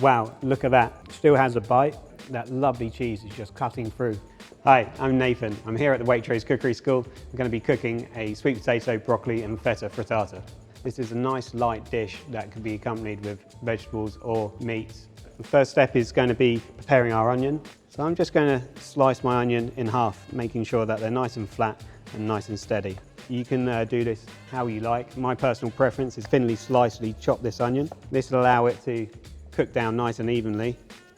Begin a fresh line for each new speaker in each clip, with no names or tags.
Wow, look at that. Still has a bite. That lovely cheese is just cutting through. Hi, I'm Nathan. I'm here at the Waitrose Cookery School. I'm going to be cooking a sweet potato, broccoli and feta frittata. This is a nice light dish that can be accompanied with vegetables or meats. The first step is going to be preparing our onion. So I'm just going to slice my onion in half, making sure that they're nice and flat and nice and steady. You can do this how you like. My personal preference is thinly slicedly chop this onion. This will allow it to cook down nice and evenly.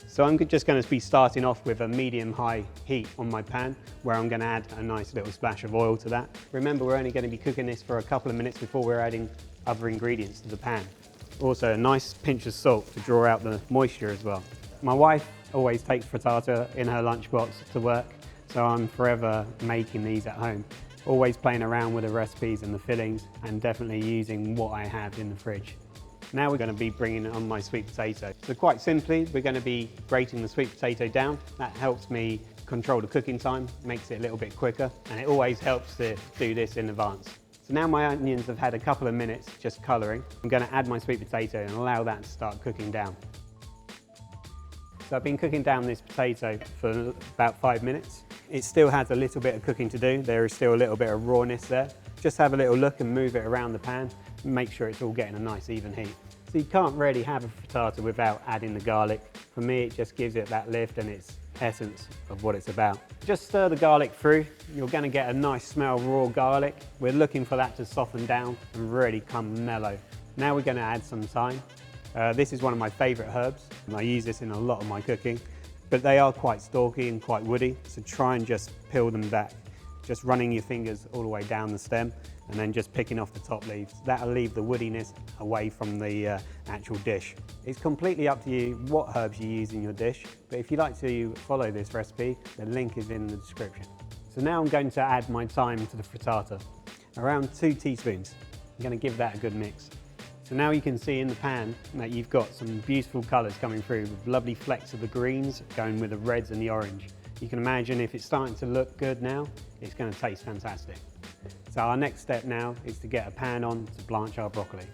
So I'm just going to be starting off with a medium-high heat on my pan, where I'm going to add a nice little splash of oil to that. Remember, we're only going to be cooking this for a couple of minutes before we're adding other ingredients to the pan. Also, a nice pinch of salt to draw out the moisture as well. My wife always takes frittata in her lunchbox to work, so I'm forever making these at home. Always playing around with the recipes and the fillings, and definitely using what I have in the fridge. Now we're going to be bringing on my sweet potato. So quite simply, we're going to be grating the sweet potato down. That helps me control the cooking time, makes it a little bit quicker, and it always helps to do this in advance. So now my onions have had a couple of minutes just colouring. I'm going to add my sweet potato and allow that to start cooking down. So I've been cooking down this potato for about 5 minutes. It still has a little bit of cooking to do. There is still a little bit of rawness there. Just have a little look and move it around the pan and make sure it's all getting a nice even heat. So you can't really have a frittata without adding the garlic. For me, it just gives it that lift and its essence of what it's about. Just stir the garlic through. You're going to get a nice smell of raw garlic. We're looking for that to soften down and really come mellow. Now we're going to add some thyme. This is one of my favourite herbs. I use this in a lot of my cooking, but they are quite stalky and quite woody, so try and just peel them back. Just running your fingers all the way down the stem and then just picking off the top leaves. That'll leave the woodiness away from the actual dish. It's completely up to you what herbs you use in your dish, but if you like to follow this recipe, the link is in the description. So now I'm going to add my thyme to the frittata, around 2 teaspoons. I'm going to give that a good mix. So now you can see in the pan that you've got some beautiful colours coming through with lovely flecks of the greens going with the reds and the orange. You can imagine if it's starting to look good now, it's going to taste fantastic. So our next step now is to get a pan on to blanch our broccoli.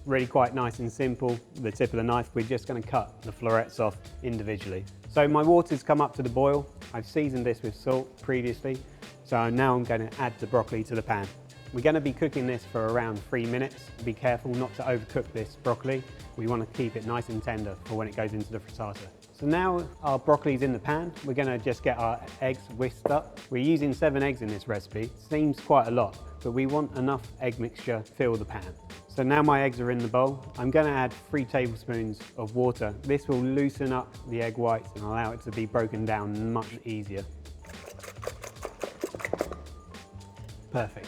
Really quite nice and simple. With the tip of the knife, we're just going to cut the florets off individually. So my water's come up to the boil. I've seasoned this with salt previously. So now I'm going to add the broccoli to the pan. We're going to be cooking this for around 3 minutes. Be careful not to overcook this broccoli. We want to keep it nice and tender for when it goes into the frittata. So now our broccoli's in the pan, we're going to just get our eggs whisked up. We're using 7 eggs in this recipe. Seems quite a lot, but we want enough egg mixture to fill the pan. So now my eggs are in the bowl. I'm going to add 3 tablespoons of water. This will loosen up the egg whites and allow it to be broken down much easier. Perfect.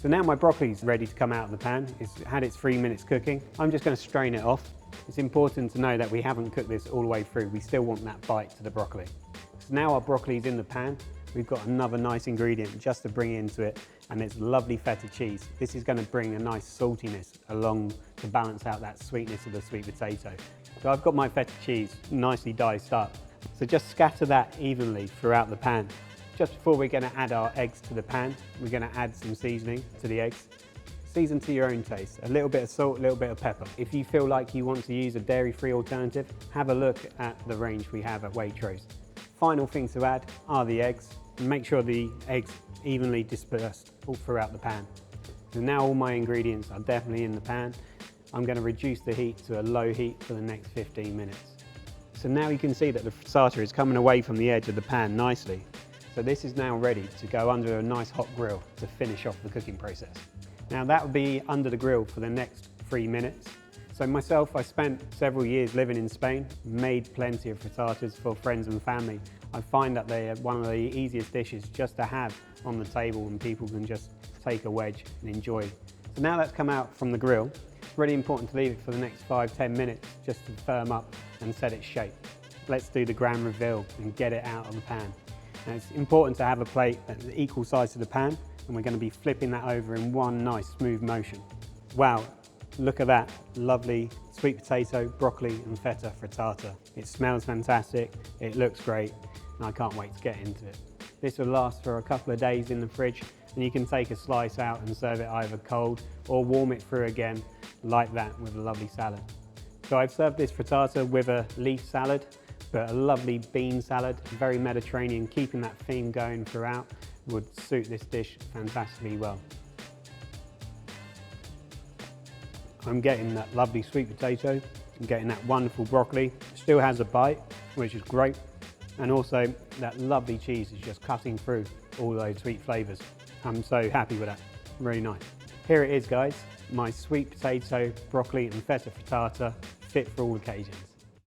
So now my broccoli's ready to come out of the pan. It's had its 3 minutes cooking. I'm just going to strain it off. It's important to know that we haven't cooked this all the way through. We still want that bite to the broccoli. So now our broccoli's in the pan. We've got another nice ingredient just to bring into it, and it's lovely feta cheese. This is going to bring a nice saltiness along to balance out that sweetness of the sweet potato. So I've got my feta cheese nicely diced up. So just scatter that evenly throughout the pan. Just before we're going to add our eggs to the pan, we're going to add some seasoning to the eggs. Season to your own taste. A little bit of salt, a little bit of pepper. If you feel like you want to use a dairy-free alternative, have a look at the range we have at Waitrose. Final thing to add are the eggs. Make sure the eggs evenly dispersed all throughout the pan. So now all my ingredients are definitely in the pan. I'm going to reduce the heat to a low heat for the next 15 minutes. So now you can see that the frittata is coming away from the edge of the pan nicely. So this is now ready to go under a nice hot grill to finish off the cooking process. Now that will be under the grill for the next 3 minutes. So myself, I spent several years living in Spain, made plenty of frittatas for friends and family. I find that they are one of the easiest dishes just to have on the table and people can just take a wedge and enjoy. So now that's come out from the grill, it's really important to leave it for the next 5–10 minutes just to firm up and set its shape. Let's do the grand reveal and get it out of the pan. Now it's important to have a plate that's equal size to the pan, and we're going to be flipping that over in one nice smooth motion. Wow, look at that lovely sweet potato, broccoli and feta frittata. It smells fantastic, it looks great, and I can't wait to get into it. This will last for a couple of days in the fridge, and you can take a slice out and serve it either cold or warm it through again like that with a lovely salad. So I've served this frittata with a leaf salad, but a lovely bean salad, very Mediterranean, keeping that theme going throughout, would suit this dish fantastically well. I'm getting that lovely sweet potato, I'm getting that wonderful broccoli, still has a bite, which is great, and also that lovely cheese is just cutting through all those sweet flavours. I'm so happy with that, really nice. Here it is guys, my sweet potato, broccoli and feta frittata, fit for all occasions.